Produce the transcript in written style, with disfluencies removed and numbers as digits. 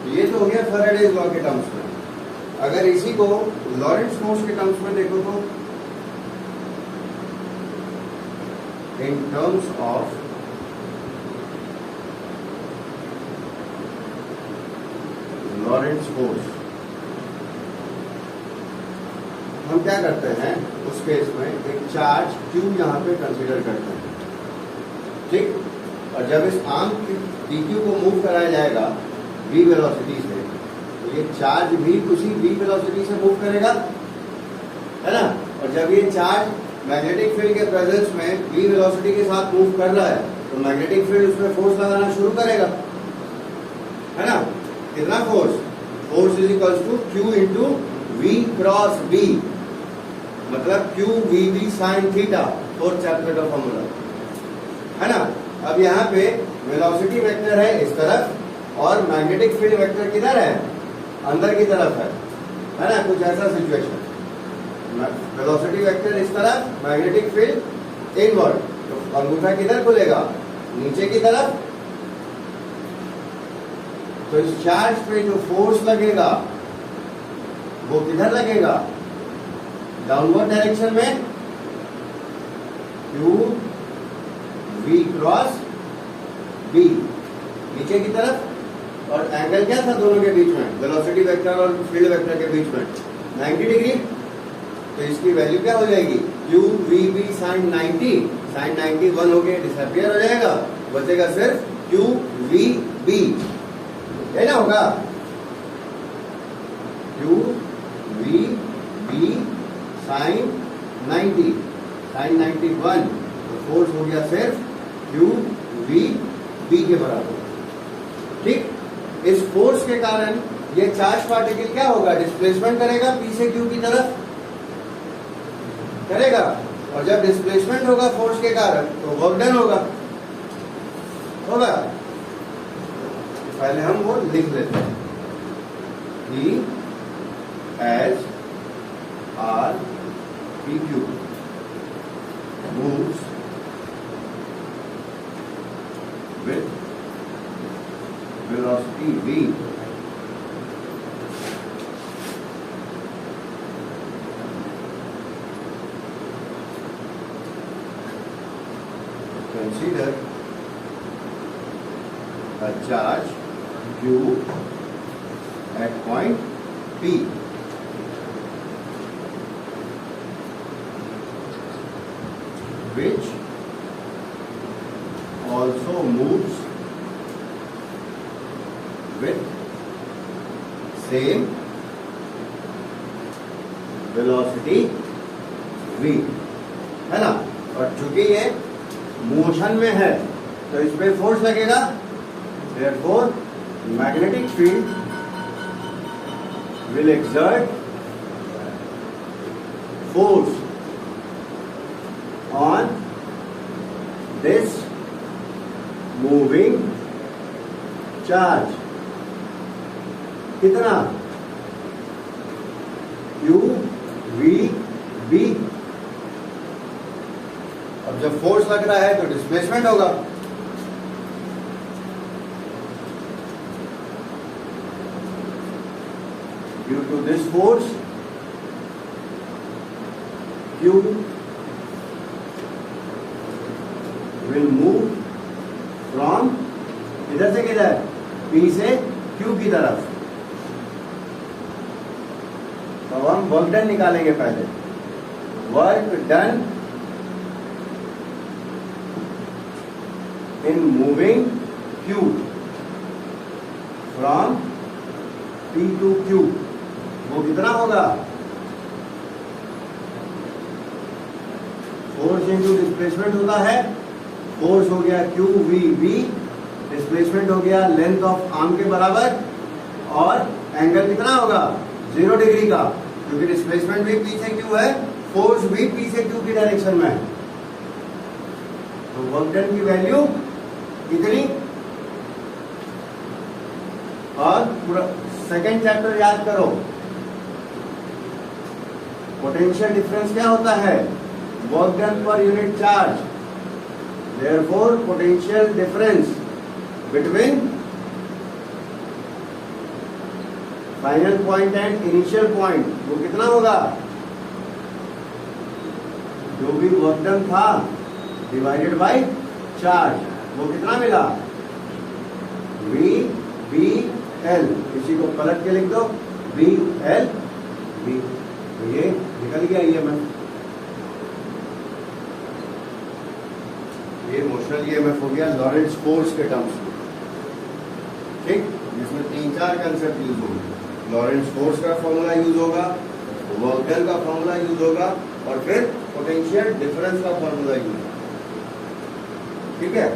ये तो हो गया फैराडेज लॉ के टर्म्स में। अगर इसी को लॉरेंट्ज फोर्स के टर्म्स में देखो तो इन टर्म्स ऑफ लॉरेंट्ज फोर्स हम क्या करते हैं उस केस में एक चार्ज Q यहाँ पे कंसीडर करते हैं, ठीक। और जब इस आर्म dq को मूव कराया जाएगा v वेलोसिटी से, तो ये चार्ज भी उसी v वेलोसिटी से मूव करेगा, है ना। और जब ये चार्ज मैग्नेटिक फील्ड के प्रेजेंस में v वेलोसिटी के साथ मूव कर रहा है, तो मैग्नेटिक फील्ड उसमें फोर्स लगाना शुरू करेगा, है ना। कितना force? Force is equals to q into v cross b, मतलब q v b sine theta, fourth chapter का फॉर्मूला, है ना। अब यहाँ पे वेलोसिटी वेक्टर है इस तरफ और मैग्नेटिक फील्ड वेक्टर किधर है? अंदर की तरफ है ना। कुछ ऐसा सिचुएशन, वेलोसिटी वेक्टर इस तरफ, मैग्नेटिक फील्ड इनवर्ड, तो अंगूठा किधर खुलेगा? नीचे की तरफ। तो इस चार्ज पे जो फोर्स लगेगा वो किधर लगेगा? डाउनवर्ड डायरेक्शन में, Q V क्रॉस B, नीचे की तरफ। और एंगल क्या था दोनों के बीच में? वेलोसिटी वेक्टर और फील्ड वेक्टर के बीच में 90 डिग्री। तो इसकी वैल्यू क्या हो जाएगी? Q V B sine 90, sine 90 1 हो गया, डिसअपियर हो जाएगा, बचेगा सिर्फ Q V B, है ना। होगा Q V B sine 90, sine 91, तो फोर्स हो गया सिर्फ Q V B के बराबर, ठीक। इस फोर्स के कारण ये चार्ज पार्टिकल क्या होगा? डिस्प्लेसमेंट करेगा P से Q की तरफ, करेगा। और जब डिस्प्लेसमेंट होगा फोर्स के कारण, तो वर्क डन होगा। पहले हम वो लिख लेते हैं कि as R P Q moves with velocity v, consider a charge Q at point P which also moves with same velocity v, है ना। और चूंकि ये मोशन में है तो इस पे फोर्स लगेगा, therefore magnetic field will exert force on this moving charge। कितना? Q V B। अब जब फोर्स लग रहा है तो डिस्प्लेसमेंट होगा, due to this force Q will move from इधर से किधर? P से Q की तरफ। तो हम वर्क डन निकालेंगे पहले। Work done in moving Q from P to Q, वो कितना होगा? फोर्स इंटू डिस्प्लेसमेंट होता है, फोर्स हो गया Q V B, डिस्प्लेसमेंट हो गया लेंथ ऑफ आर्म के बराबर, और एंगल कितना होगा? 0 डिग्री का, क्योंकि डिस्प्लेसमेंट भी P से Q है, फोर्स भी P से Q की डायरेक्शन में है। तो वर्क डन की वैल्यू कितनी? और पूरा सेकेंड चैप्टर याद करो, पोटेंशियल डिफरेंस क्या होता है? Work done per unit charge. Therefore potential difference between final point and initial point वो कितना होगा, जो भी वर्क डन था डिवाइडेड बाय चार्ज, वो कितना मिला, वी बी एल। इसी को पलट के लिख दो, वी एल वी, तो ये निकल गया ईएमएफ। ये इमोशनल ईएमएफ हो गया लॉरेंट्ज फोर्स के टर्म्स में, ठीक, जिसमें 3-4 कंसेप्ट यूज होंगे। लॉरेंट्ज फोर्स का फॉर्मूला यूज होगा, वर्क डन का फॉर्मूला यूज होगा, और फिर पोटेंशियल डिफरेंस का फॉर्मूला यूज होगा। ठीक है।